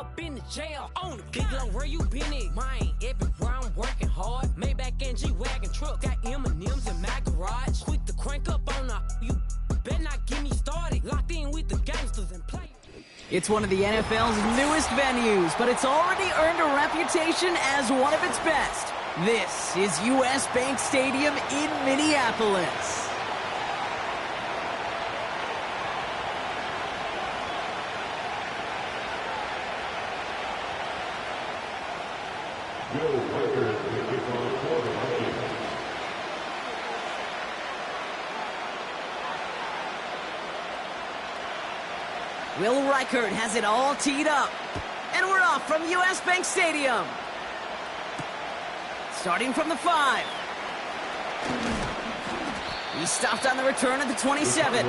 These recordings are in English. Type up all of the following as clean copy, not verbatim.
up in the jail. On the big long, where you been at? Mine, everywhere I'm working hard. Maybach and G-Wagon truck, got M&M's in my garage. Quick to crank up on the you better not get me started. Locked in with the gangsters and play. It's one of the NFL's newest venues, but it's already earned a reputation as one of its best. This is US Bank Stadium in Minneapolis. Will Reichert has it all teed up. And we're off from US Bank Stadium. Starting from the 5. He stopped on the return at the 27.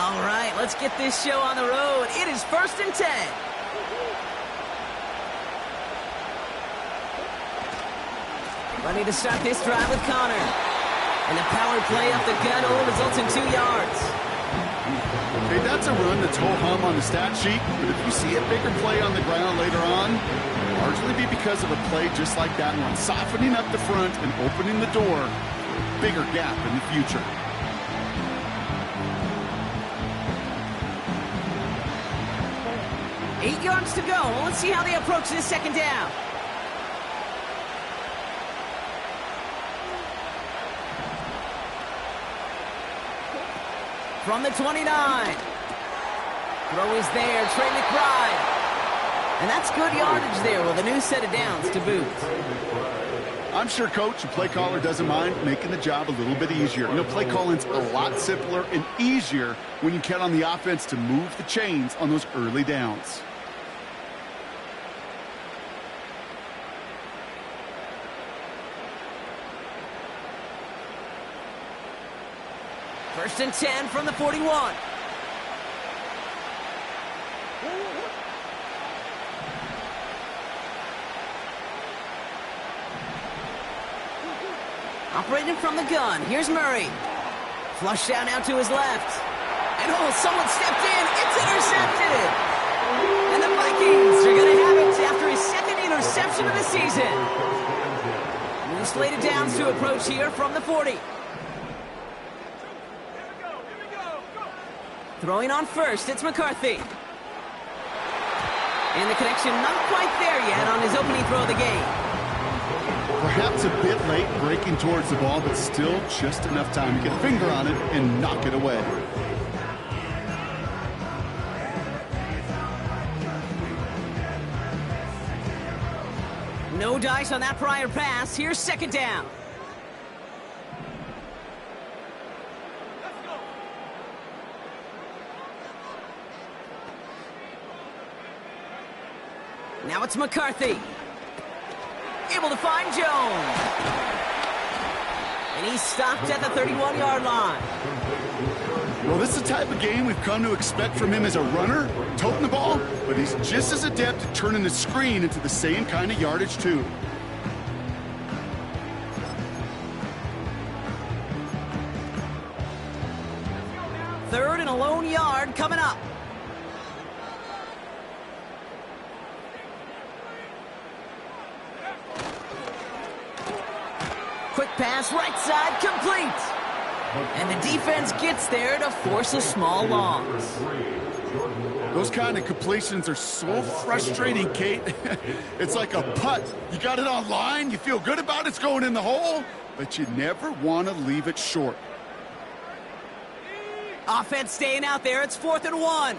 All right, let's get this show on the road. It is 1st and 10. Ready to start this drive with Connor. And the power play up the gut results in 2 yards. Hey, that's a run that's ho-hum on the stat sheet, but if you see a bigger play on the ground later on, it'll largely be because of a play just like that one, softening up the front and opening the door, bigger gap in the future. Eight yards to go. Well, let's see how they approach this second down. From the 29. Throw is there. Trey McBride. And that's good yardage there with a new set of downs to boot. I'm sure coach and play caller doesn't mind making the job a little bit easier. You know, play calling's a lot simpler and easier when you count on the offense to move the chains on those early downs. First and 10 from the 41. Operating from the gun. Here's Murray. Flush down out to his left. And someone stepped in. It's intercepted. And the Vikings are going to have it after his second interception of the season. New slated downs to approach here from the 40. Throwing on first, it's McCarthy. And the connection not quite there yet on his opening throw of the game. Perhaps a bit late breaking towards the ball, but still just enough time to get a finger on it and knock it away. No dice on that prior pass. Here's second down. Now it's McCarthy. Able to find Jones. And he's stopped at the 31-yard line. Well, this is the type of game we've come to expect from him as a runner, toting the ball, but he's just as adept at turning the screen into the same kind of yardage, too. Third and a lone yard coming up. Quick pass, right side, complete. And the defense gets there to force a small loss. Those kind of completions are so frustrating, Kate. It's like a putt. You got it on line, you feel good about it's going in the hole, but you never want to leave it short. Offense staying out there. It's 4th and 1.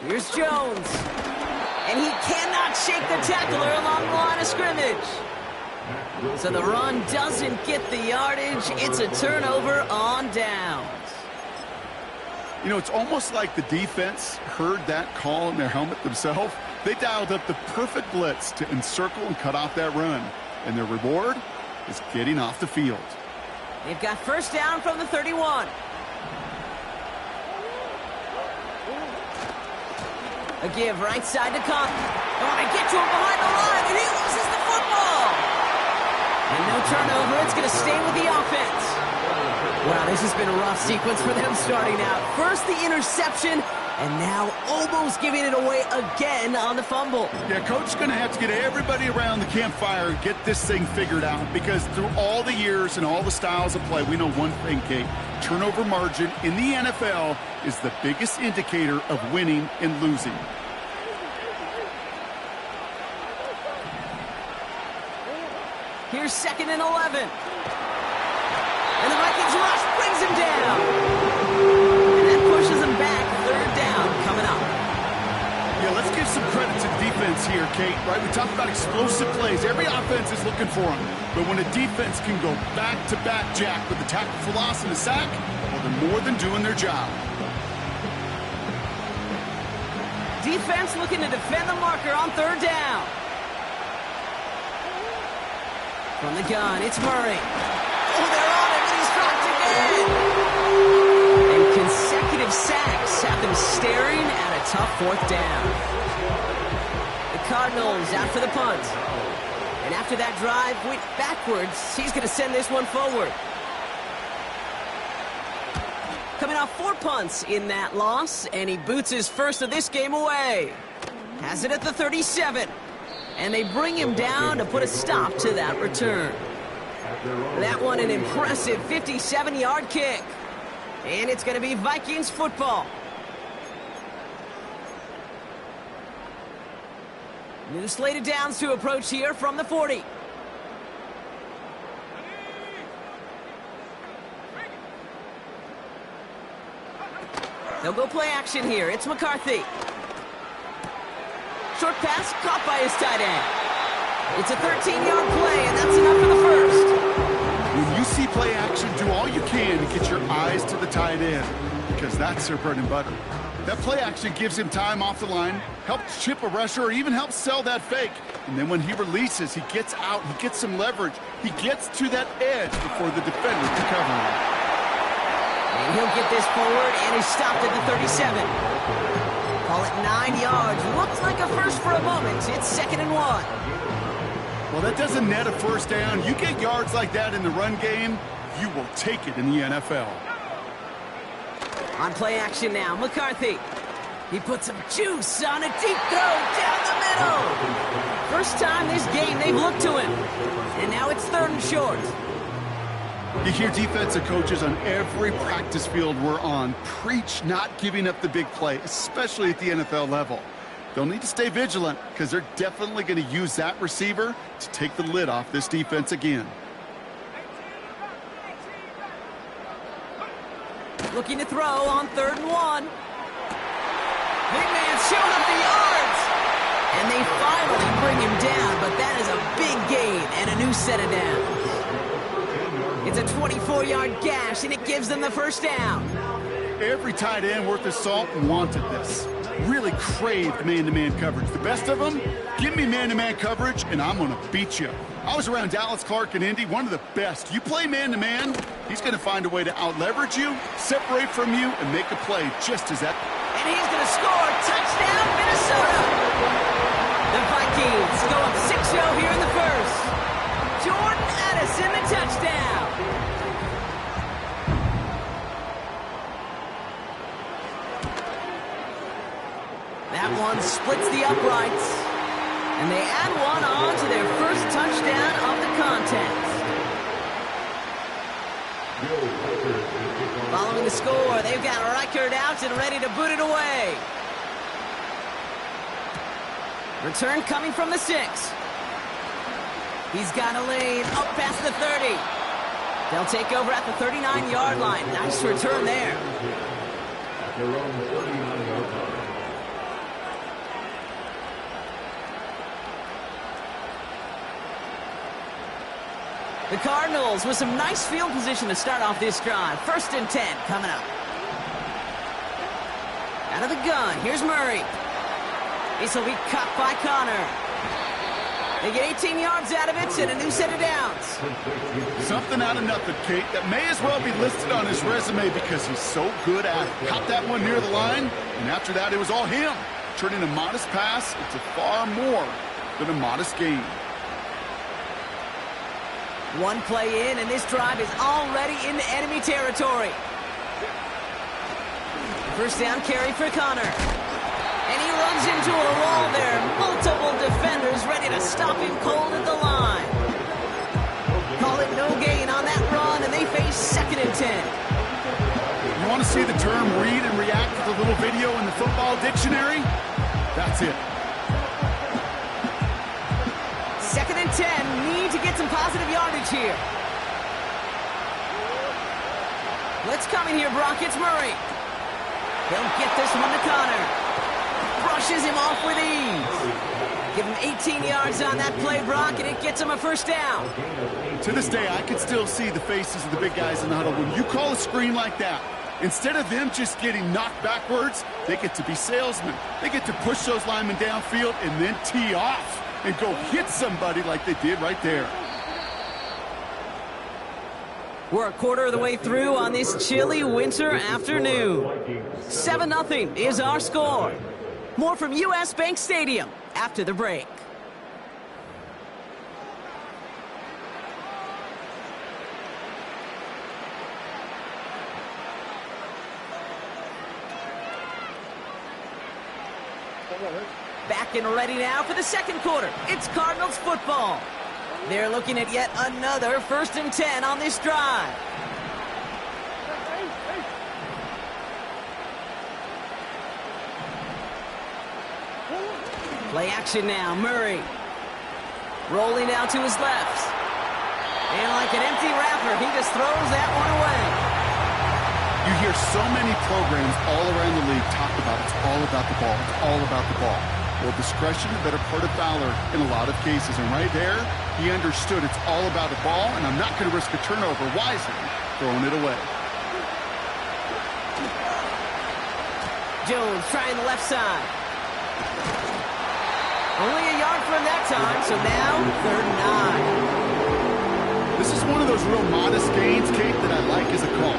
Here's Jones. And he cannot shake the tackler along the line of scrimmage. So the run doesn't get the yardage. It's a turnover on downs. You know, it's almost like the defense heard that call in their helmet themselves. They dialed up the perfect blitz to encircle and cut off that run. And their reward is getting off the field. They've got first down from the 31. A give right side to Conklin. They want to get to him behind the line, and he loses the football. And no turnover. It's going to stay with the offense. Wow, this has been a rough sequence for them starting out. First the interception, and now almost giving it away again on the fumble. Yeah, Coach is going to have to get everybody around the campfire and get this thing figured out, because through all the years and all the styles of play, we know one thing, Kate. Turnover margin in the NFL is the biggest indicator of winning and losing. Here's 2nd and 11. And the Vikings rush brings him down. And that pushes him back. 3rd down coming up. Yeah, let's give some credit to the defense here, Kate, right? We talked about explosive plays. Every offense is looking for them. But when a defense can go back-to-back, Jack, with the tackle for loss and a sack, well, they're more than doing their job. Defense looking to defend the marker on 3rd down. From the gun, it's Murray. Oh, they're on him, and he's dropped again. And consecutive sacks have them staring at a tough 4th down. The Cardinals out for the punt. And after that drive went backwards, he's going to send this one forward. Coming off 4 punts in that loss, and he boots his first of this game away. Has it at the 37. And they bring him down to put a stop to that return. That one an impressive 57-yard kick. And it's going to be Vikings football. New slate of downs to approach here from the 40. They'll go play action here. It's McCarthy. Short pass caught by his tight end. It's a 13-yard play, and that's enough for the first. When you see play action, do all you can to get your eyes to the tight end, because that's their bread and butter. That play action gives him time off the line, helps chip a rusher, or even helps sell that fake. And then when he releases, he gets out, he gets some leverage. He gets to that edge before the defender can cover him. And he'll get this forward, and he's stopped at the 37. Call it 9 yards. Looks like a first for a moment. It's 2nd and 1. Well, that doesn't net a first down. You get yards like that in the run game, you will take it in the NFL. On play action now, McCarthy. He puts some juice on a deep throw down the middle. First time this game they've looked to him. And now it's 3rd and short. You hear defensive coaches on every practice field we're on preach not giving up the big play, especially at the NFL level. They'll need to stay vigilant, because they're definitely going to use that receiver to take the lid off this defense again. Looking to throw on 3rd and 1. Big man showing up the yards. And they finally bring him down, but that is a big gain and a new set of downs. It's a 24-yard gash, and it gives them the first down. Every tight end worth his salt wanted this. Really craved man-to-man coverage. The best of them, give me man-to-man coverage, and I'm going to beat you. I was around Dallas Clark and Indy, one of the best. You play man-to-man, he's going to find a way to out-leverage you, separate from you, and make a play just as that. And he's going to score. Touchdown, Minnesota. The Vikings go up 6-0 here in the first. Jordan Addison, the touchdown. That one splits the uprights. And they add one on to their first touchdown of the contest. Following the score, they've got Reichard out and ready to boot it away. Return coming from the 6. He's got a lane up past the 30. They'll take over at the 39-yard line. Nice return there. The Cardinals with some nice field position to start off this drive. 1st and 10 coming up. Out of the gun, here's Murray. This will be caught by Connor. They get 18 yards out of it and a new set of downs. Something out of nothing, Kate, that may as well be listed on his resume because he's so good at it. Caught that one near the line, and after that, it was all him. Turning a modest pass into far more than a modest gain. One play in, and this drive is already into enemy territory. First down carry for Connor. And he runs into a wall there. Multiple defenders ready to stop him cold at the line. Call it no gain on that run, and they face 2nd and 10. You want to see the term read and react with a little video in the football dictionary? That's it. 2nd and 10. Need to get some positive yardage here. Let's come in here, Brock. It's Murray. He'll get this one to Connor. Brushes him off with ease. Give him 18 yards on that play, Brock, and it gets him a first down. To this day, I can still see the faces of the big guys in the huddle. When you call a screen like that, instead of them just getting knocked backwards, they get to be salesmen. They get to push those linemen downfield and then tee off and go hit somebody like they did right there. We're a quarter of the way through on this chilly winter afternoon. 7-0 is our score. More from U.S. Bank Stadium after the break. Back and ready now for the second quarter. It's Cardinals football. They're looking at yet another 1st and 10 on this drive. Play action now, Murray. Rolling down to his left. And like an empty wrapper, he just throws that one away. You hear so many programs all around the league talk about it's all about the ball, it's all about the ball. Well, discretion, the better part of valor in a lot of cases. And right there, he understood it's all about the ball, and I'm not going to risk a turnover wisely, throwing it away. Jones trying the left side. Only a yard from that time, so now 3rd and 9. This is one of those real modest gains, Kate, that I like as a call.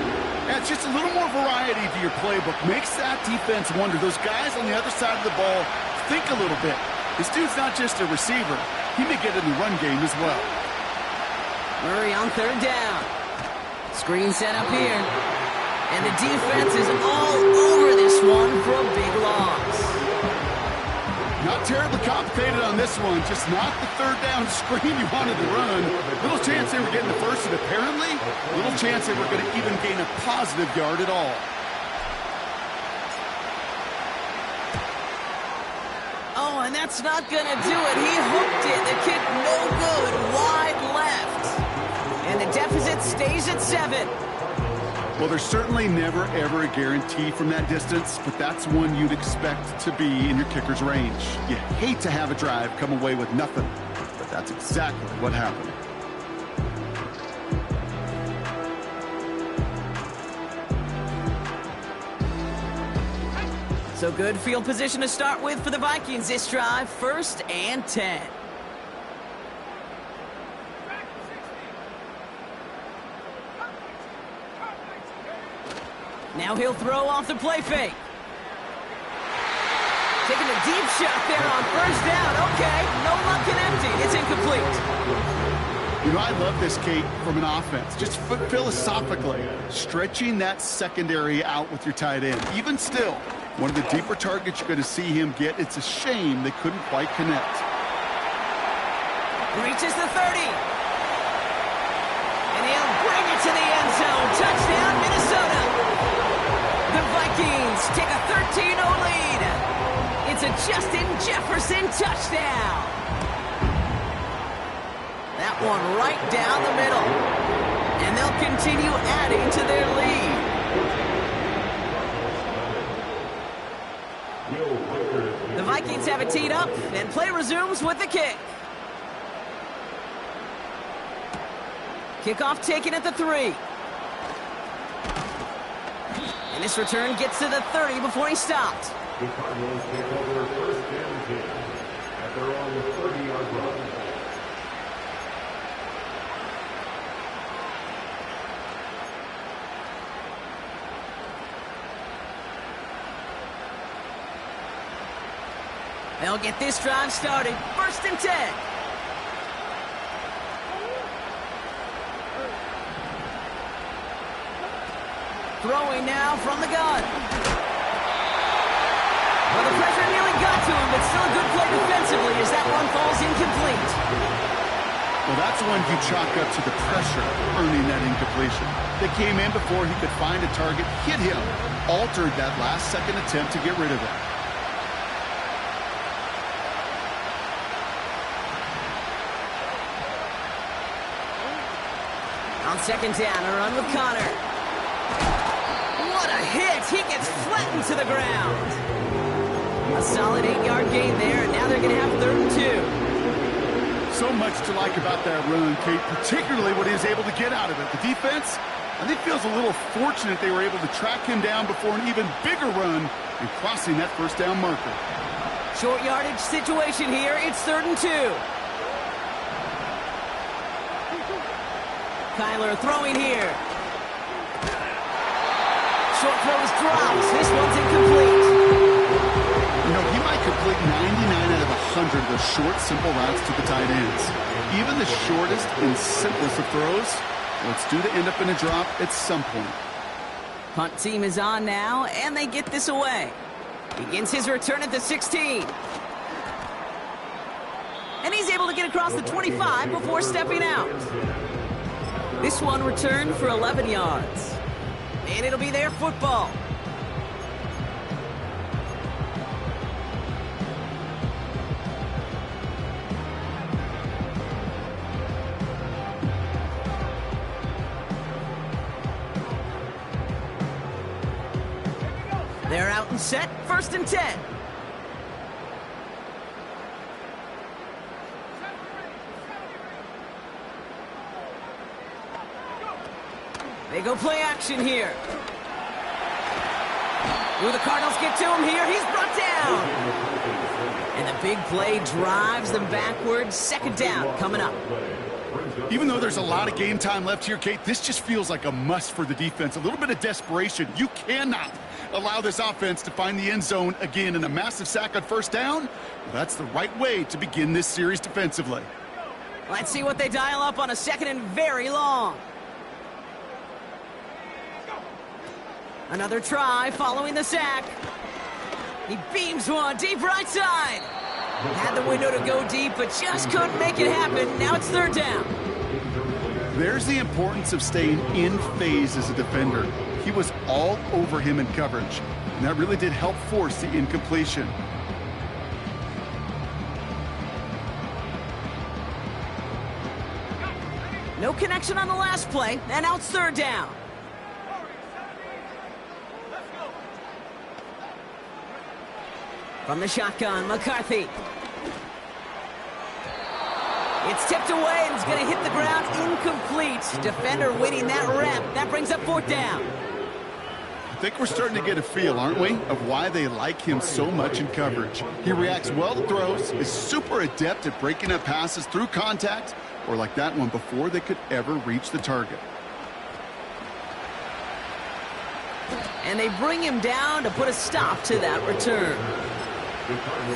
Adds just a little more variety to your playbook. Makes that defense wonder. Those guys on the other side of the ball think a little bit. This dude's not just a receiver. He may get in the run game as well. Murray on 3rd down. Screen set up here. And the defense is all over this one for a big loss. Not terribly complicated on this one. Just not the 3rd down screen you wanted to run. Little chance they were getting the first, and apparently, little chance they were going to even gain a positive yard at all. Oh, and that's not going to do it. He hooked it. The kick no good. Wide left. And the deficit stays at 7. Well, there's certainly never, ever a guarantee from that distance, but that's one you'd expect to be in your kicker's range. You hate to have a drive come away with nothing, but that's exactly what happened. So good field position to start with for the Vikings this drive. 1st and 10. Now he'll throw off the play fake. Taking a deep shot there on 1st down. Okay, no luck and empty. It's incomplete. You know, I love this, Kate, from an offense. Just philosophically, stretching that secondary out with your tight end. Even still, one of the deeper targets you're going to see him get. It's a shame they couldn't quite connect. Reaches the 30. And he'll bring it to the end zone. Touchdown, Minnesota. The Vikings take a 13-0 lead. It's a Justin Jefferson touchdown. That one right down the middle. And they'll continue adding to their lead. The Vikings have it teed up, and play resumes with the kick. Kickoff taken at the 3. And And this return gets to the 30 before he stopped. The Cardinals take over first and 10 at their own 30-yard line. They'll get this drive started. First and 10. Throwing now from the gun. Well, the pressure nearly got to him, but still a good play defensively as that one falls incomplete. Well, that's one you chalk up to the pressure earning that incompletion. They came in before he could find a target, hit him, altered that last-second attempt to get rid of it. On second down, a run with Connor. What a hit! He gets flattened to the ground. A solid 8-yard gain there, and now they're going to have 3rd and 2. So much to like about that run, Kate, particularly what he was able to get out of it. The defense, I think, feels a little fortunate they were able to track him down before an even bigger run and crossing that first down marker. Short yardage situation here. It's 3rd and 2. Kyler throwing here. Short throw is dropped. This one's incomplete. You know, he might complete 99 out of 100 of those short, simple routes to the tight ends. Even the shortest and simplest of throws, well, it's due to end up in a drop at some point. Punt team is on now, and they get this away. Begins his return at the 16. And he's able to get across the 25 before stepping out. This one returned for 11 yards. And it'll be their football. They're out and set, 1st and 10. They go play action here. Ooh, the Cardinals get to him here. He's brought down. And the big play drives them backwards. 2nd down coming up. Even though there's a lot of game time left here, Kate, this just feels like a must for the defense. A little bit of desperation. You cannot allow this offense to find the end zone again, in a massive sack on 1st down. Well, that's the right way to begin this series defensively. Let's see what they dial up on a 2nd and very long. Another try following the sack. He beams one deep right side. Had the window to go deep, but just couldn't make it happen. Now it's 3rd down. There's the importance of staying in phase as a defender. He was all over him in coverage, and that really did help force the incompletion. No connection on the last play, and now it's 3rd down. From the shotgun, McCarthy. It's tipped away and it's going to hit the ground incomplete. Defender winning that rep. That brings up 4th down. I think we're starting to get a feel, aren't we, of why they like him so much in coverage. He reacts well to throws, is super adept at breaking up passes through contact, or like that one before they could ever reach the target. And they bring him down to put a stop to that return.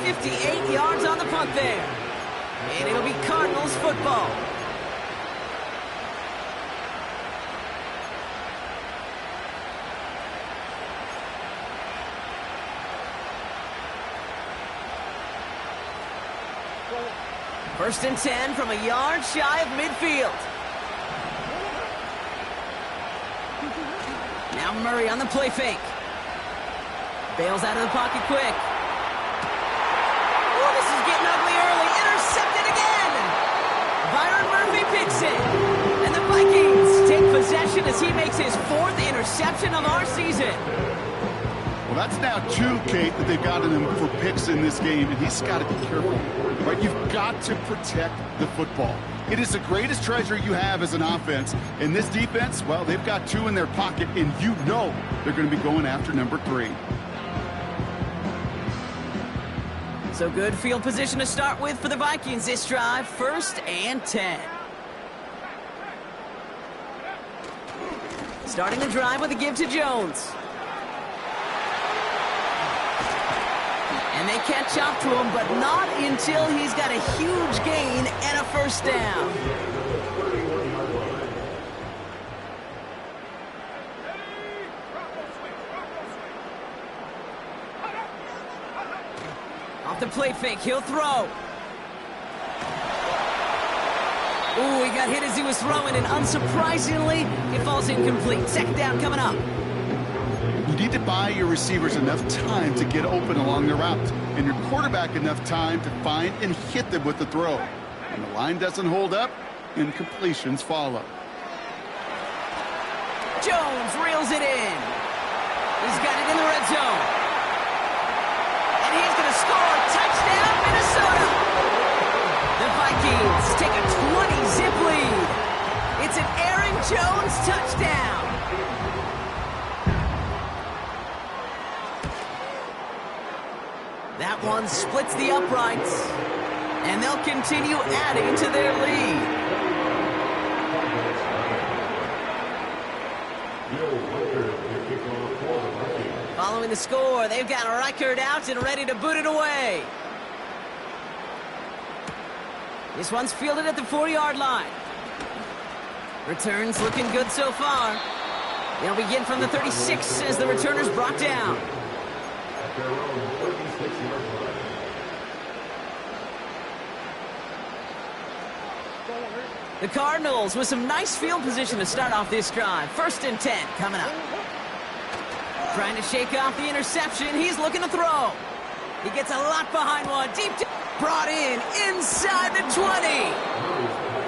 58 yards on the punt there. And it'll be Cardinals football. First and 10 from a yard shy of midfield. Now Murray on the play fake. Bails out of the pocket quick. Oh, this is getting ugly early. Intercepted again. Byron Murphy picks it. And the Vikings take possession as he makes his 4th interception of our season. Well, That's now 2, Kate, that they've gotten him for picks in this game, and he's got to be careful. Right? You've got to protect the football. It is the greatest treasure you have as an offense. And this defense, well, they've got 2 in their pocket, and you know they're going to be going after number 3. So good field position to start with for the Vikings this drive. 1st and 10. Starting the drive with a give to Jones. And they catch up to him, but not until he's got a huge gain and a 1st down. Off the play fake, he'll throw. Ooh, he got hit as he was throwing, and unsurprisingly, it falls incomplete. 2nd down coming up. You need to buy your receivers enough time to get open along the route, and your quarterback enough time to find and hit them with the throw. And the line doesn't hold up, and completions follow. Jones reels it in. He's got it in the red zone. And he's going to score. Touchdown, Minnesota! The Vikings take a 20-zip lead. It's an Aaron Jones touchdown. That one splits the uprights, and they'll continue adding to their lead. Following the score, they've got a record out and ready to boot it away. This one's fielded at the 4-yard line. Returns looking good so far. They'll begin from the 36 as the returner's brought down. The Cardinals with some nice field position to start off this drive. 1st and 10 coming up. Trying to shake off the interception. He's looking to throw. He gets a lot behind one. Brought in inside the 20.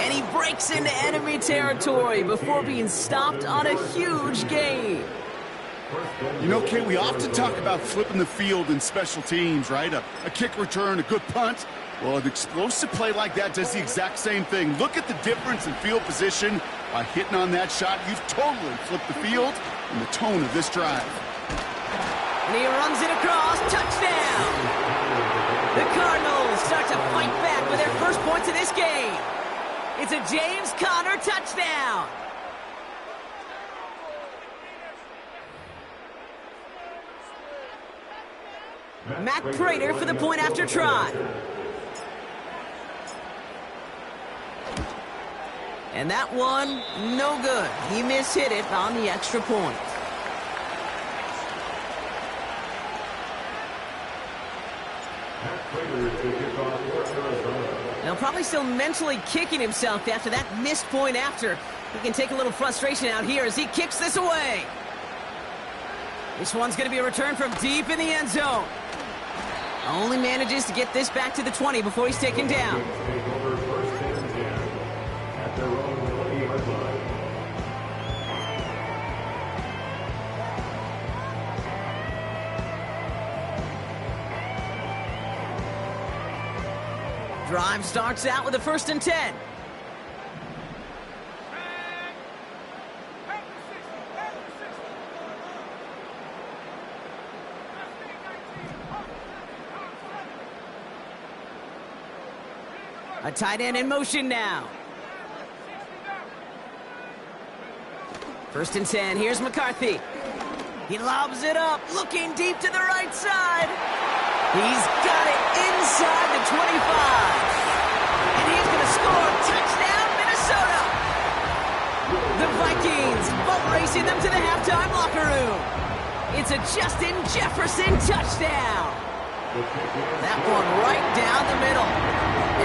And he breaks into enemy territory before being stopped on a huge gain. You know, Kate, we often talk about flipping the field in special teams, right? A kick return, a good punt. Well, an explosive play like that does the exact same thing. Look at the difference in field position. By hitting on that shot, you've totally flipped the field and the tone of this drive. And he runs it across. Touchdown! The Cardinals start to fight back with their first points of this game. It's a James Conner touchdown. Matt Prater for the point after try. And that one, no good. He mishit it on the extra point. Now probably still mentally kicking himself after that missed point after. He can take a little frustration out here as he kicks this away. This one's going to be a return from deep in the end zone. Only manages to get this back to the 20 before he's taken down. Drive starts out with a 1st and 10. A tight end in motion now. 1st and 10. Here's McCarthy. He lobs it up, looking deep to the right side. He's got it inside the 25. And he's going to score. Touchdown, Minnesota. The Vikings boat racing them to the halftime locker room. It's a Justin Jefferson touchdown. That one right down the middle.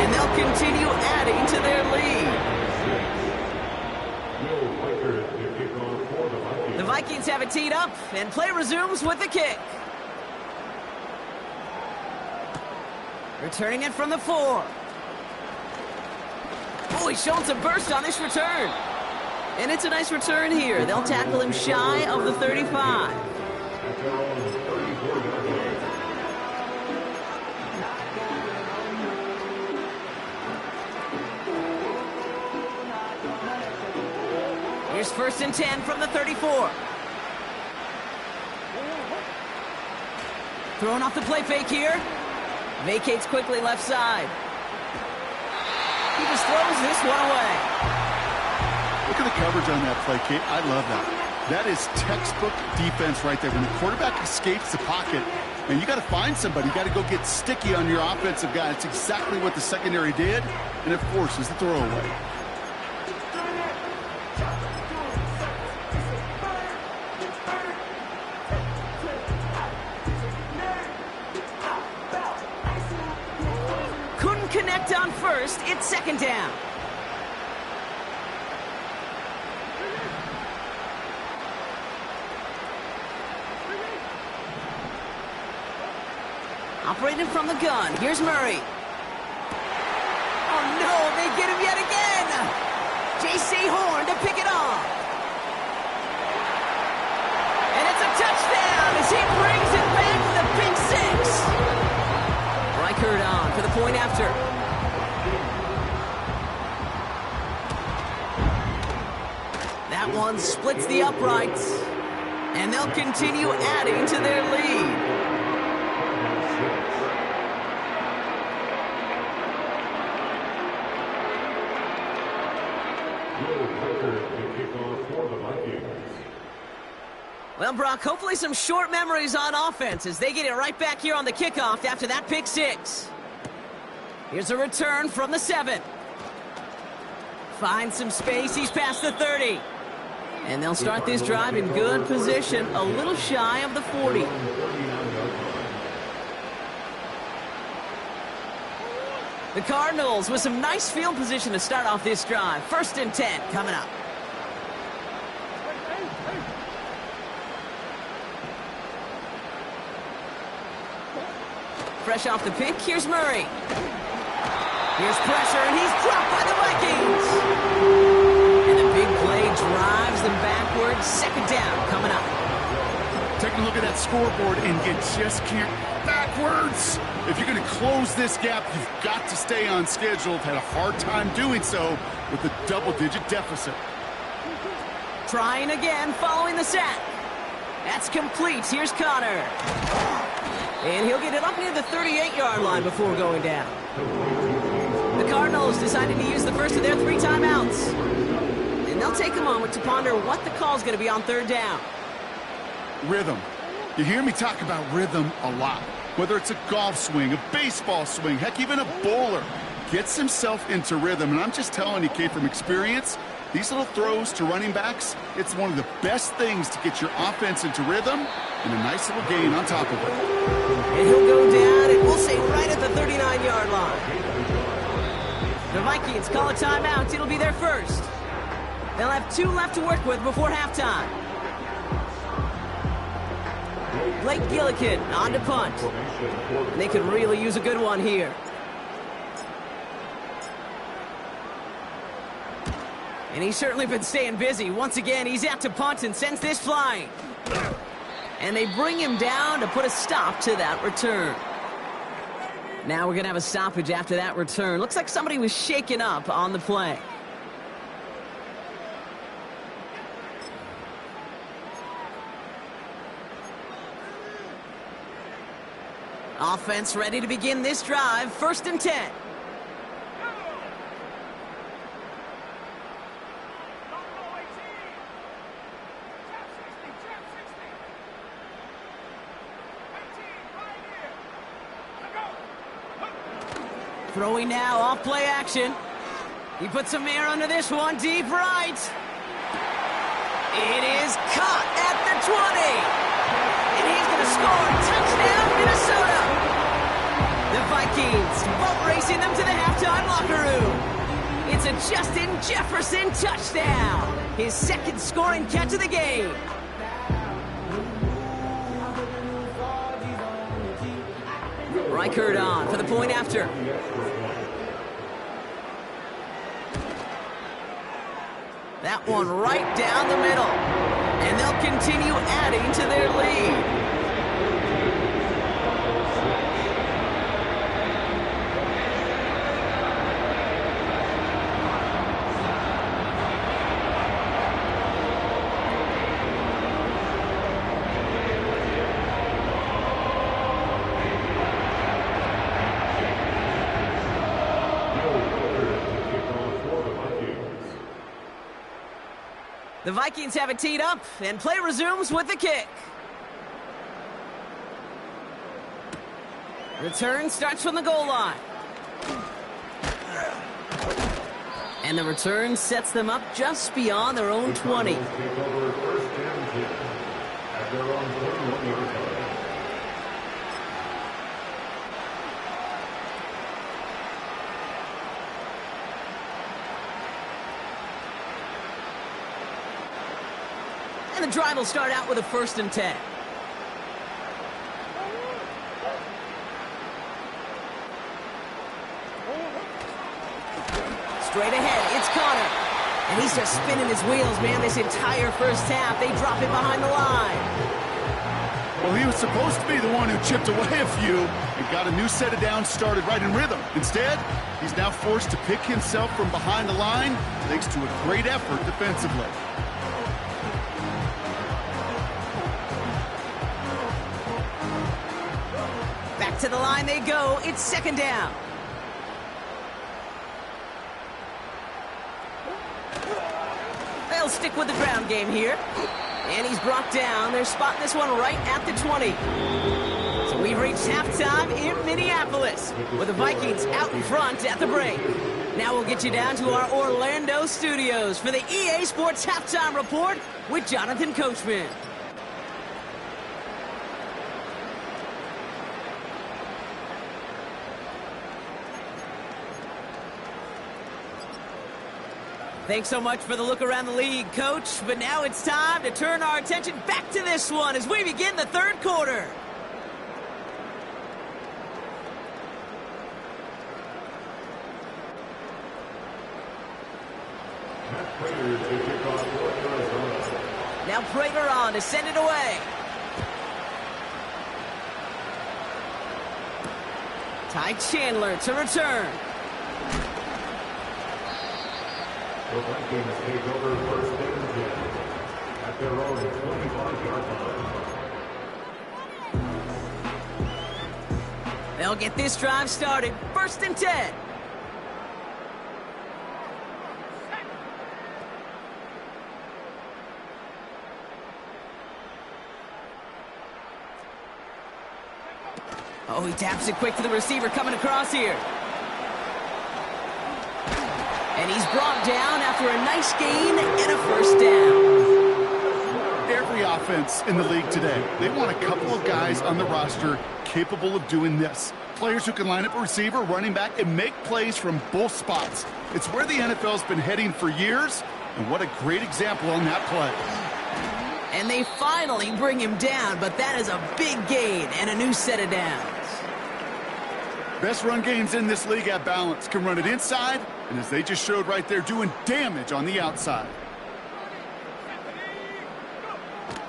And they'll continue adding to their lead. The Vikings have it teed up, and play resumes with the kick. Returning it from the 4. Oh, he's showing some burst on this return. And it's a nice return here. They'll tackle him shy of the 35. Here's 1st and 10 from the 34. Throwing off the play fake here. Vacates quickly left side. He just throws this one away. Look at the coverage on that play, Kate. I love that. That is textbook defense right there. When the quarterback escapes the pocket, and you got to find somebody. You got to go get sticky on your offensive guy. That's exactly what the secondary did, and of course, is the throwaway. Couldn't connect on 1st. It's 2nd down. Operating from the gun. Here's Murray. Oh, no, they get him yet again. J.C. Horn to pick it off. And it's a touchdown as he brings it back to the pick six. Reichert on for the point after. That one splits the uprights. And they'll continue adding to their lead. Well, Brock, hopefully some short memories on offense as they get it right back here on the kickoff after that pick six. Here's a return from the 7. Finds some space. He's past the 30. And they'll start this drive in good position, a little shy of the 40. The Cardinals with some nice field position to start off this drive. 1st and 10 coming up. Fresh off the pick, here's Murray. Here's pressure, and he's dropped by the Vikings. And the big play drives them backwards. 2nd down coming up. Take a look at that scoreboard, and you just can't backwards. If you're going to close this gap, you've got to stay on schedule. Had a hard time doing so with a double-digit deficit. Trying again following the sack. That's complete. Here's Connor. And he'll get it up near the 38-yard line before going down. The Cardinals decided to use the first of their 3 timeouts. And they'll take a moment to ponder what the call is going to be on 3rd down. Rhythm. You hear me talk about rhythm a lot. Whether it's a golf swing, a baseball swing, heck, even a bowler gets himself into rhythm. And I'm just telling you, Kate, from experience, these little throws to running backs, it's one of the best things to get your offense into rhythm and a nice little gain on top of it. And he'll go down, and we'll say right at the 39-yard line. The Vikings call a timeout. It'll be their first. They'll have 2 left to work with before halftime. Blake Gillikin on to punt. And they could really use a good one here. And he's certainly been staying busy. Once again, he's out to punt and sends this flying. And they bring him down to put a stop to that return. Now we're going to have a stoppage after that return. Looks like somebody was shaken up on the play. Offense ready to begin this drive. 1st and 10. Throwing now, off play action. He puts some air under this one, deep right. It is caught at the 20. And he's going to score. Touchdown, Minnesota. The Vikings boat racing them to the halftime locker room. It's a Justin Jefferson touchdown. His 2nd scoring catch of the game. Reichert on for the point after. That one right down the middle. And they'll continue adding to their lead. The Vikings have it teed up, and play resumes with the kick. Return starts from the goal line. And the return sets them up just beyond their own 20. And the drive will start out with a 1st and 10. Straight ahead, it's Connor. And he's just spinning his wheels, man, this entire first half. They drop it behind the line. Well, he was supposed to be the one who chipped away a few and got a new set of downs started right in rhythm. Instead, he's now forced to pick himself from behind the line thanks to a great effort defensively. Back to the line they go. It's 2nd down. They'll stick with the ground game here. And he's brought down. They're spotting this one right at the 20. So we've reached halftime in Minneapolis with the Vikings out in front at the break. Now we'll get you down to our Orlando studios for the EA Sports Halftime Report with Jonathan Coachman. Thanks so much for the look around the league, Coach. But now it's time to turn our attention back to this one as we begin the 3rd quarter. Now Prager on to send it away. Ty Chandler to return. The Vikings take over 1st and 10 at their own 25-yard line. They'll get this drive started. 1st and 10. Oh, he taps it quick to the receiver coming across here. And he's brought down after a nice gain and a 1st down. Every offense in the league today, they want a couple of guys on the roster capable of doing this. Players who can line up a receiver, running back, and make plays from both spots. It's where the NFL's been heading for years, and what a great example on that play. And they finally bring him down, but that is a big gain and a new set of downs. Best run games in this league at balance can run it inside, and as they just showed right there, doing damage on the outside.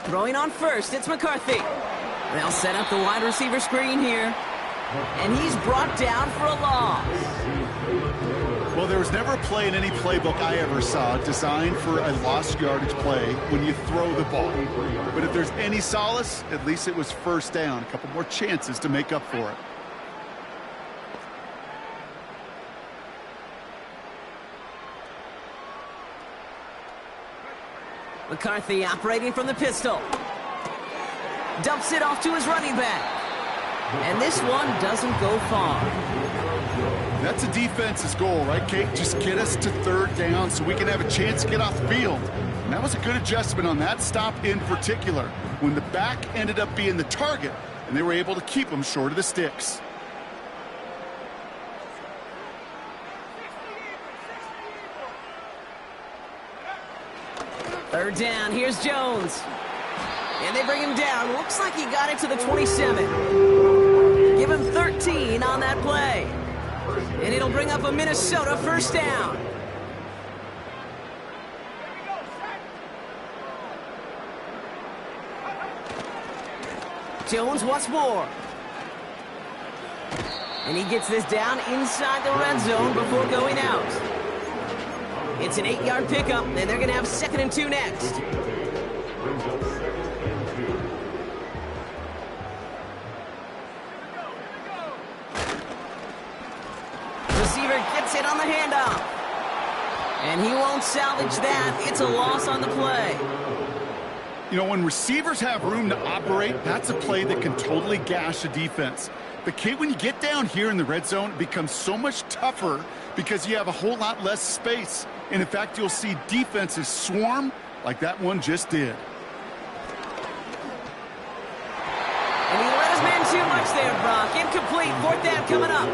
Throwing on 1st, it's McCarthy. They'll set up the wide receiver screen here. And he's brought down for a loss. Well, there was never a play in any playbook I ever saw designed for a lost yardage play when you throw the ball. But if there's any solace, at least it was 1st down. A couple more chances to make up for it. McCarthy operating from the pistol. Dumps it off to his running back. And this one doesn't go far. That's a defense's goal, right, Kate? Just get us to 3rd down so we can have a chance to get off the field. And that was a good adjustment on that stop in particular, when the back ended up being the target, and they were able to keep him short of the sticks. Third down, here's Jones. And they bring him down. Looks like he got it to the 27. Give him 13 on that play. And it'll bring up a Minnesota 1st down. Jones wants more. And he gets this down inside the red zone before going out. It's an 8-yard pickup, and they're going to have 2nd and 2 next. receiver gets it on the handoff. And he won't salvage that. It's a loss on the play. You know, when receivers have room to operate, that's a play that can totally gash a defense. But, Kate, when you get down here in the red zone, it becomes so much tougher because you have a whole lot less space. And, in fact, you'll see defenses swarm like that one just did. And he let his man too much there, Brock. Incomplete. Fourth down coming up.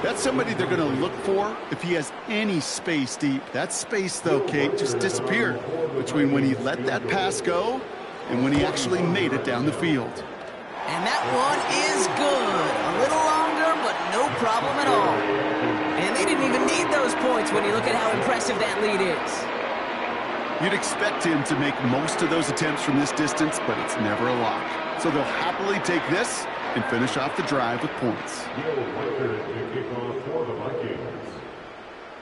That's somebody they're going to look for if he has any space deep. That space, though, Kate, just disappeared between when he let that pass go and when he actually made it down the field. And that one is good. A little longer, but no problem at all. And they didn't even need those points when you look at how impressive that lead is. You'd expect him to make most of those attempts from this distance, but it's never a lock. So they'll happily take this and finish off the drive with points.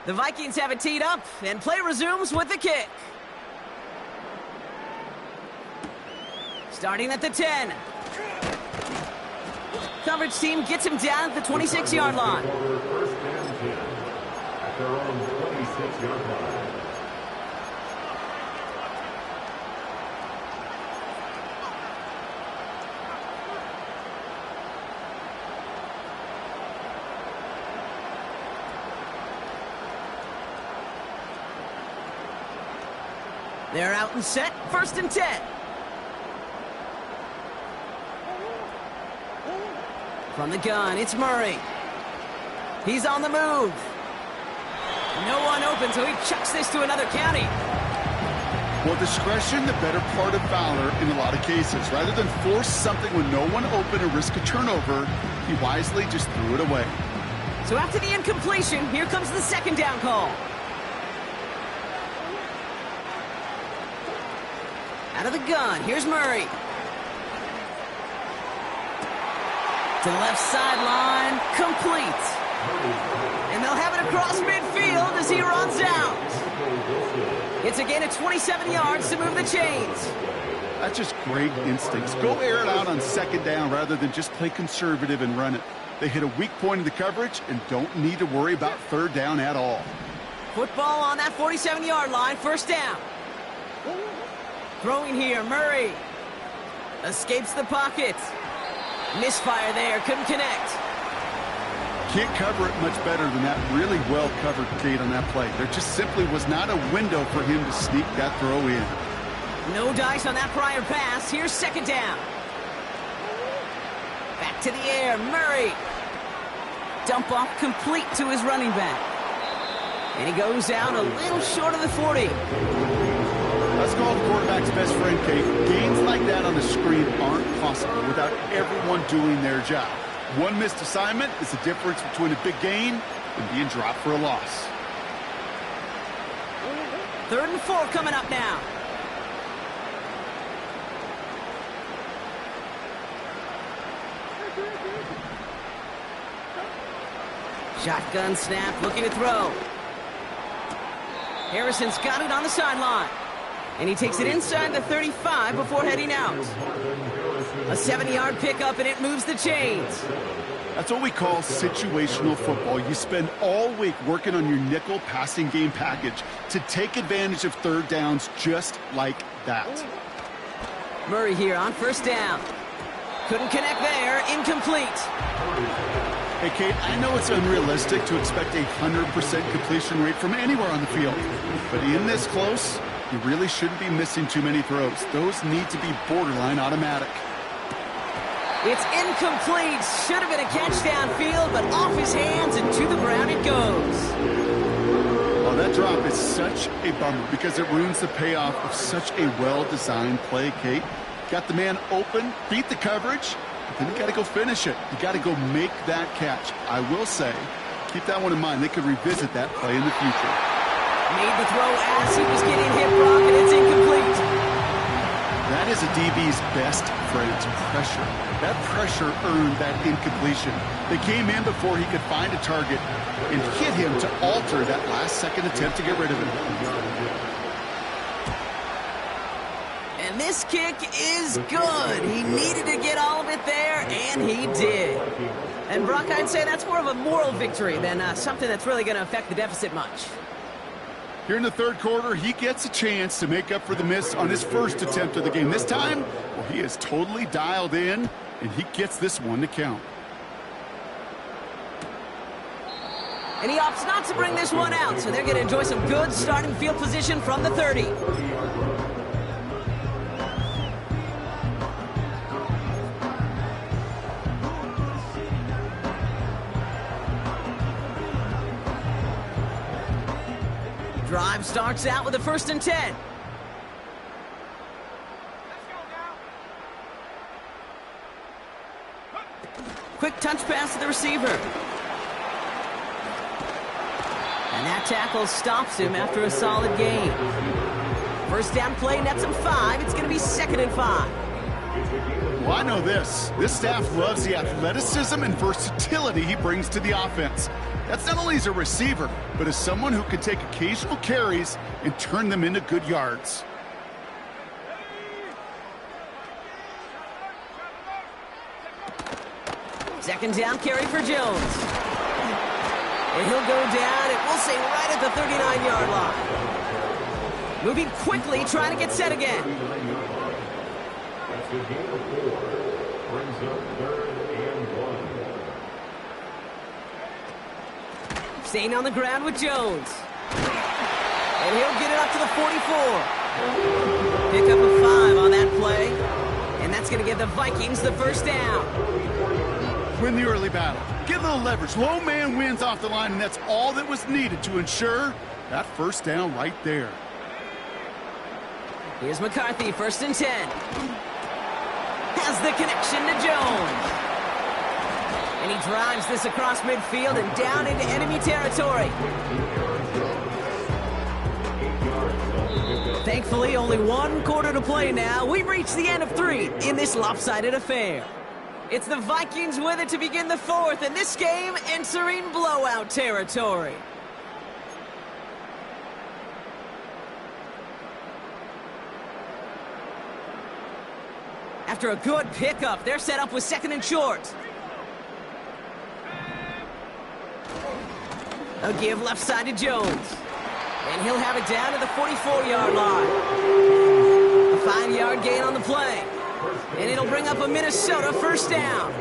The Vikings have it teed up, and play resumes with the kick. Starting at the 10. Coverage team gets him down at the 26-yard line. First and 10 at their own 26-yard line. They're out and set, first and 10. From the gun, it's Murray. He's on the move. No one open, so he chucks this to another county. Well, discretion, the better part of valor in a lot of cases. Rather than force something when no one open and risk a turnover, he wisely just threw it away. So after the incompletion, here comes the second down call. Out of the gun, here's Murray. To the left sideline, complete. And they'll have it across midfield as he runs out. It's a gain of 27 yards to move the chains. That's just great instincts. Go air it out on second down rather than just play conservative and run it. They hit a weak point in the coverage and don't need to worry about third down at all. Football on that 47-yard line, first down. Throwing here, Murray. Escapes the pocket. Misfire there, couldn't connect. Can't cover it much better than that. Really well covered, Kate, on that play. There just simply was not a window for him to sneak that throw in. No dice on that prior pass. Here's second down. Back to the air, Murray. Dump off complete to his running back. And he goes down a little short of the 40. That's called the quarterback's best friend, Kate. Gains like that on the screen aren't possible without everyone doing their job. One missed assignment is the difference between a big gain and being dropped for a loss. 3rd and 4 coming up now. Shotgun snap, looking to throw. Harrison's got it on the sideline. And he takes it inside the 35 before heading out. A 70-yard pickup, and it moves the chains. That's what we call situational football. You spend all week working on your nickel passing game package to take advantage of third downs just like that. Murray here on first down. Couldn't connect there. Incomplete. Hey, Kate, I know it's unrealistic to expect a 100% completion rate from anywhere on the field. But in this close, you really shouldn't be missing too many throws. Those need to be borderline automatic. It's incomplete. Should have been a catch downfield, but off his hands and to the ground it goes. Oh, that drop is such a bummer because it ruins the payoff of such a well-designed play, Kate. Got the man open, beat the coverage, but then you got to go finish it. You got to go make that catch. I will say, keep that one in mind. They could revisit that play in the future. Made the throw as he was getting hit, Brock, and it's incomplete. That is a DB's best friend, pressure. That pressure earned that incompletion. They came in before he could find a target and hit him to alter that last-second attempt to get rid of him. And And this kick is good. He needed to get all of it there, and he did. And Brock, I'd say that's more of a moral victory than something that's really going to affect the deficit much. Here in the third quarter, he gets a chance to make up for the miss on his first attempt of the game. This time, well, he is totally dialed in, and he gets this one to count. And he opts not to bring this one out, so they're going to enjoy some good starting field position from the 30. Drive starts out with a 1st and 10. Quick touch pass to the receiver. And that tackle stops him after a solid gain. First down play nets him 5. It's going to be 2nd and 5. Well, I know this. This staff loves the athleticism and versatility he brings to the offense. That's not only as a receiver, but as someone who can take occasional carries and turn them into good yards. Second down carry for Jones. And he'll go down, and we'll say right at the 39-yard line. Moving quickly, trying to get set again. That's the game of 4. Brings up 3rd and 1. Staying on the ground with Jones. And he'll get it up to the 44. Pick up a 5 on that play. And that's going to give the Vikings the first down. Win the early battle. Get a little leverage. Low man wins off the line, and that's all that was needed to ensure that first down right there. Here's McCarthy, 1st and 10. Has the connection to Jones. And he drives this across midfield and down into enemy territory. Thankfully, only 1 quarter to play now. We've reached the end of 3 in this lopsided affair. It's the Vikings with it to begin the 4th, and this game entering blowout territory. After a good pickup, they're set up with 2nd and short. A give left side to Jones. And he'll have it down to the 44-yard line. A 5-yard gain on the play. And it'll bring up a Minnesota first down.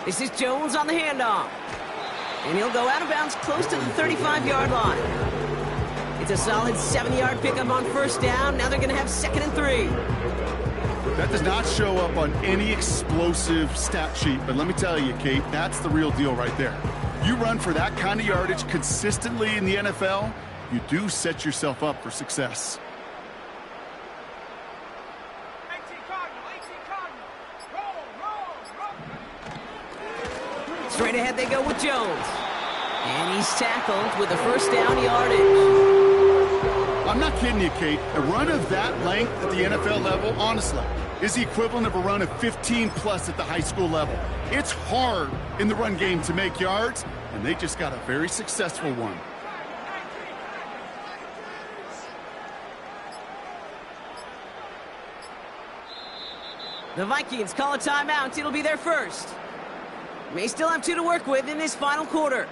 This is Jones on the handoff. And he'll go out of bounds close to the 35-yard line. It's a solid 7-yard pickup on first down. Now they're going to have 2nd and 3. That does not show up on any explosive stat sheet, but let me tell you, Kate, that's the real deal right there. You run for that kind of yardage consistently in the NFL, you do set yourself up for success. Straight ahead they go with Jones. And he's tackled with a first down yardage. I'm not kidding you, Kate. A run of that length at the NFL level, honestly, is the equivalent of a run of 15-plus at the high school level. It's hard in the run game to make yards, and they just got a very successful one. The Vikings call a timeout. It'll be their first. May still have 2 to work with in this final quarter.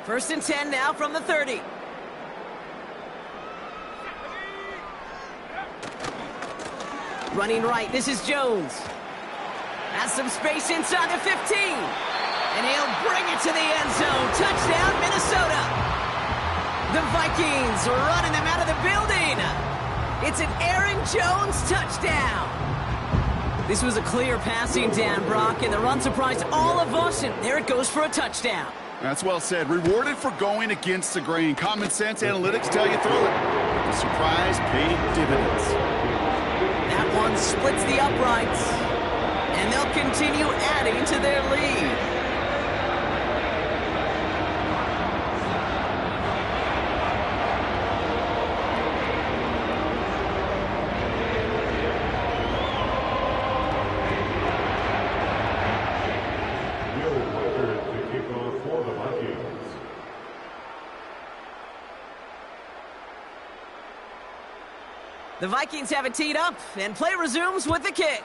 First and 10 now from the 30. Running right, this is Jones. Has some space inside the 15. And he'll bring it to the end zone. Touchdown, Minnesota. The Vikings running them out of the building. It's an Aaron Jones touchdown. This was a clear passing down, Brock, and the run surprised all of us, and there it goes for a touchdown. That's well said. Rewarded for going against the grain. Common sense analytics tell you throw it. The surprise paid dividends. That one splits the uprights, and they'll continue adding to their lead. The Vikings have it teed up, and play resumes with the kick.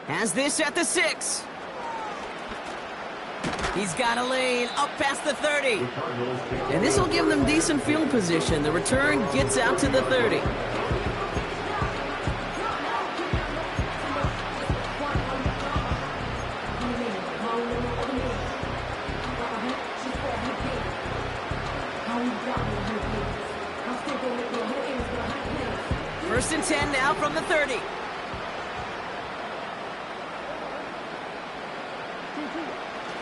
Has this at the 6. He's got a lane up past the 30. And this will give them decent field position. The return gets out to the 30. First and 10 now from the 30.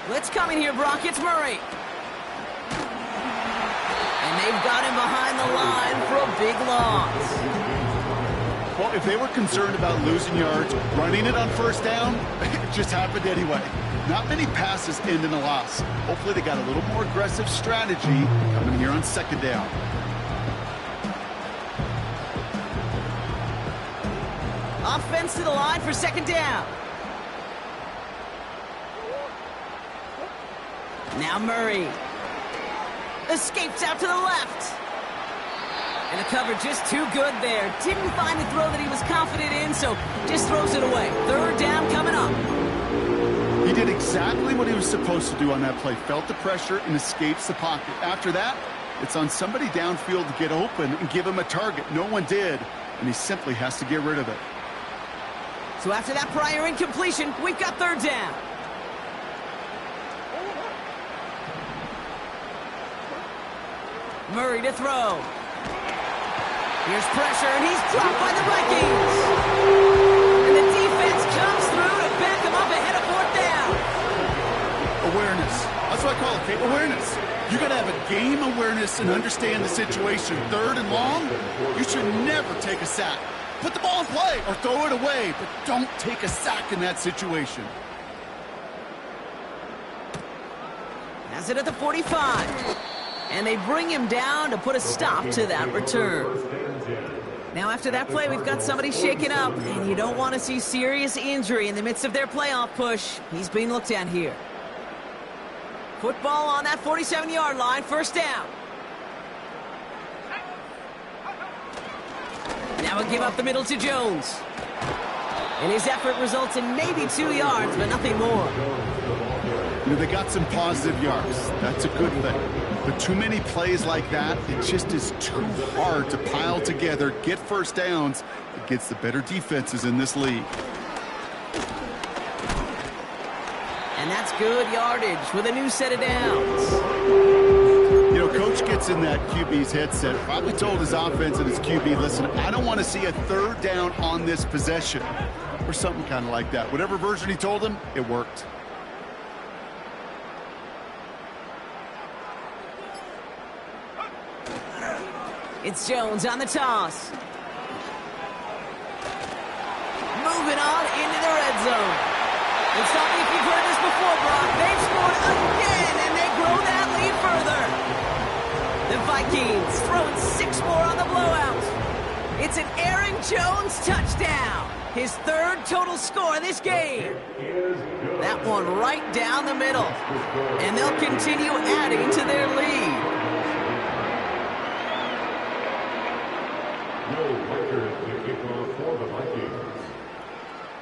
Blitz coming here, Brock. It's Murray. And they've got him behind the line for a big loss. Well, if they were concerned about losing yards, running it on first down, it just happened anyway. Not many passes end in a loss. Hopefully they got a little more aggressive strategy coming here on second down. Offense to the line for second down. Now Murray. Escapes out to the left. And the cover just too good there. Didn't find the throw that he was confident in, so just throws it away. Third down coming up. He did exactly what he was supposed to do on that play. Felt the pressure and escapes the pocket. After that, it's on somebody downfield to get open and give him a target. No one did, and he simply has to get rid of it. So after that prior incompletion, we've got third down. Murray to throw. Here's pressure, and he's dropped by the Vikings. And the defense comes through to back him up ahead of fourth down. Awareness. That's what I call it, Kate. Awareness. You got to have a game awareness and understand the situation. Third and long, you should never take a sack. Put the ball in play or throw it away, but don't take a sack in that situation. Has it at the 45. And they bring him down to put a stop to that return. Now after that play, we've got somebody shaken up, and you don't want to see serious injury in the midst of their playoff push. He's being looked at here. Football on that 47-yard line, first down. Now a give up the middle to Jones. And his effort results in maybe 2 yards, but nothing more. You know, they got some positive yards. That's a good thing. But too many plays like that, it just is too hard to pile together, get first downs against the better defenses in this league. And that's good yardage with a new set of downs. You know, coach gets in that QB's headset, probably told his offense and his QB, listen, I don't want to see a third down on this possession. Or something kind of like that. Whatever version he told him, it worked. It's Jones on the toss. Moving on into the red zone. And stop me if you've heard this before, Brock. They've scored again, and they grow that lead further. The Vikings throwing 6 more on the blowout. It's an Aaron Jones touchdown. His third total score this game. That one right down the middle. And they'll continue adding to their lead.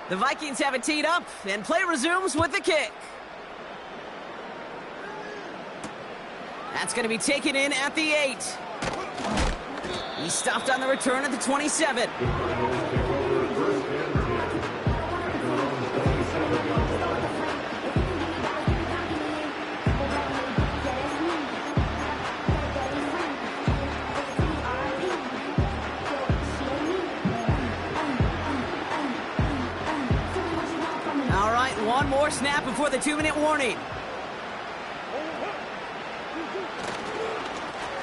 The Vikings have it teed up, and play resumes with the kick. That's going to be taken in at the 8. He stopped on the return at the 27. One more snap before the 2-minute warning.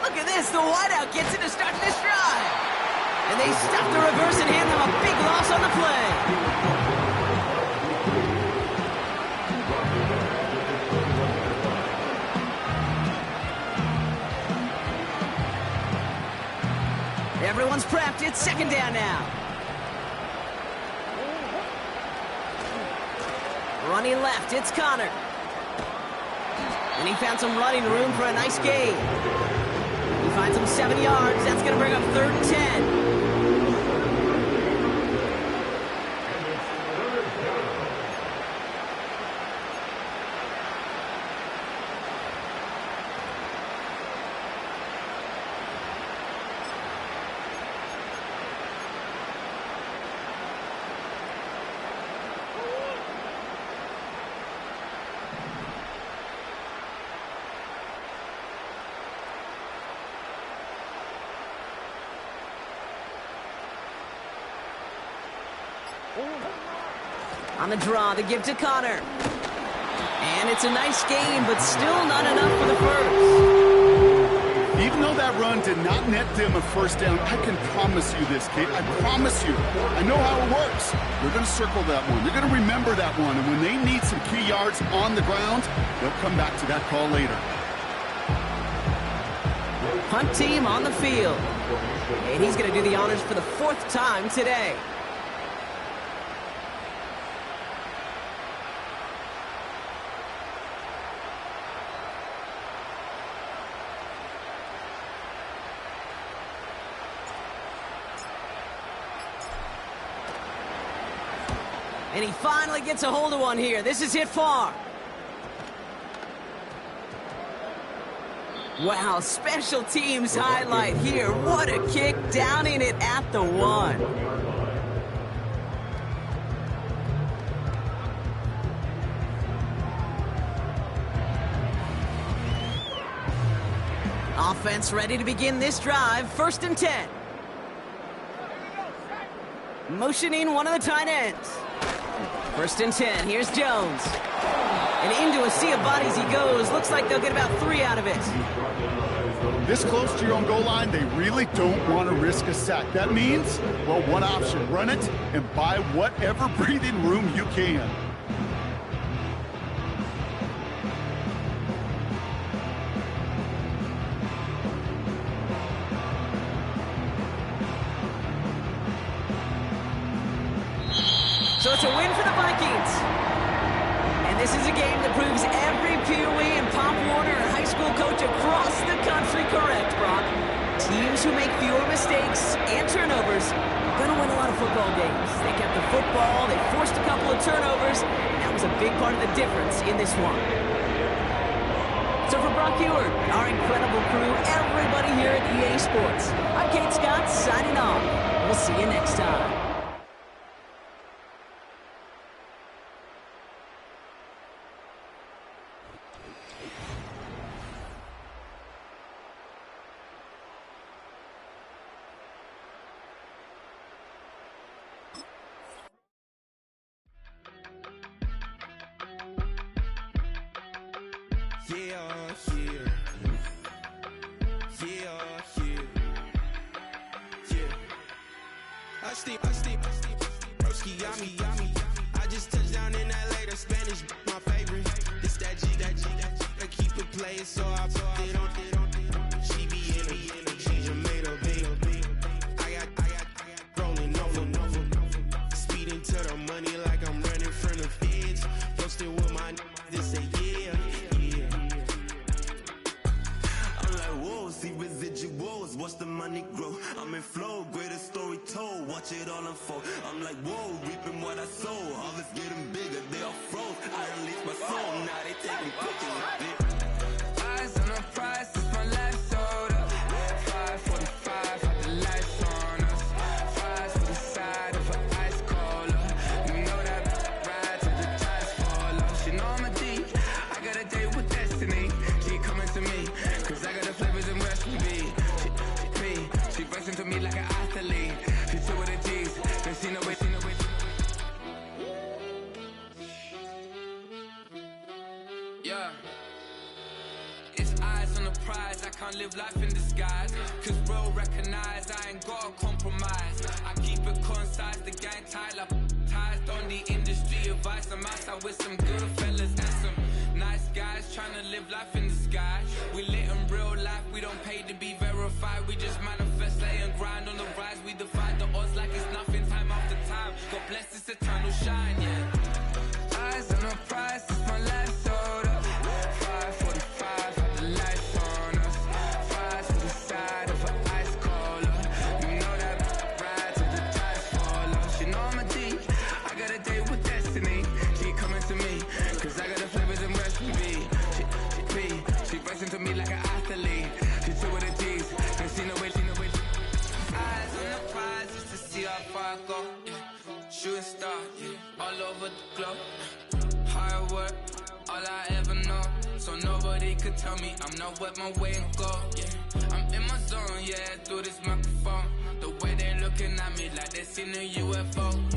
Look at this. The wideout gets it to start this drive. And they stop the reverse and hand them a big loss on the play. Everyone's prepped. It's second down now. Running left, it's Connor. And he found some running room for a nice gain. He finds himself 7 yards. That's going to bring up 3rd and 10. On the draw, the give to Connor. And it's a nice game, but still not enough for the first. Even though that run did not net them a first down, I can promise you this, kid. I promise you. I know how it works. They're going to circle that one. They're going to remember that one. And when they need some key yards on the ground, they'll come back to that call later. Punt team on the field. And he's going to do the honors for the 4th time today. And he finally gets a hold of one here. This is hit far. Wow, special teams highlight here. What a kick, downing it at the 1. Offense ready to begin this drive. 1st and 10. Motioning one of the tight ends. 1st and 10. Here's Jones. And into a sea of bodies he goes. Looks like they'll get about 3 out of it. This close to your own goal line, they really don't want to risk a sack. That means, well, one option. Run it and buy whatever breathing room you can. So it's a win for the Vikings. And this is a game that proves every Pee Wee and Pop Warner and high school coach across the country correct, Brock. Teams who make fewer mistakes and turnovers are going to win a lot of football games. They kept the football, they forced a couple of turnovers, and that was a big part of the difference in this one. So for Brock Huard, our incredible crew, everybody here at EA Sports, I'm Kate Scott signing off. We'll see you next time. I just touched down in LA, the Spanish, my favorite. This that G, I keep it playing, so I put it on. She be in it, she just made a big. I got rolling over, speeding to the money like I'm running from the feds. Posted with my this say yeah. I'm like, whoa, see residuals, watch the money grow. I'm in flow, greatest story told, watch it all unfold. I'm like, whoa, reaping what I sow, harvest getting bigger, they all froze. I release my soul, now they taking pictures of it. Eyes on the prize, it's my life sold up. 545, had the lights on us. Fries for the side of an ice cola. You know that ride till the tires fall off. She know I'm a D, I got a date with destiny. She coming to me, cause I got the flavors and recipe. She rushing to me like an athlete. She chill with the G's, then she know it. Yeah. It's eyes on the prize, I can't live life in disguise. Cause real recognize I ain't gotta compromise. I keep it concise, the gang tight like ties on the industry advice. I'm outside with some good fellas and some nice guys trying to live life in the sky. We lit in real life, we don't pay to be verified. We just manifest, lay and grind on the rise. We defy the odds like it's nothing, time after time. God bless this eternal shine, yeah. Eyes on the prize, it's my life sold up. 545, had the lights on us. Fries for the side of with the glow. Hard work, all I ever know. So nobody could tell me I'm not what my way and go. Yeah, I'm in my zone, yeah, through this microphone. The way they looking at me like they seen a UFO.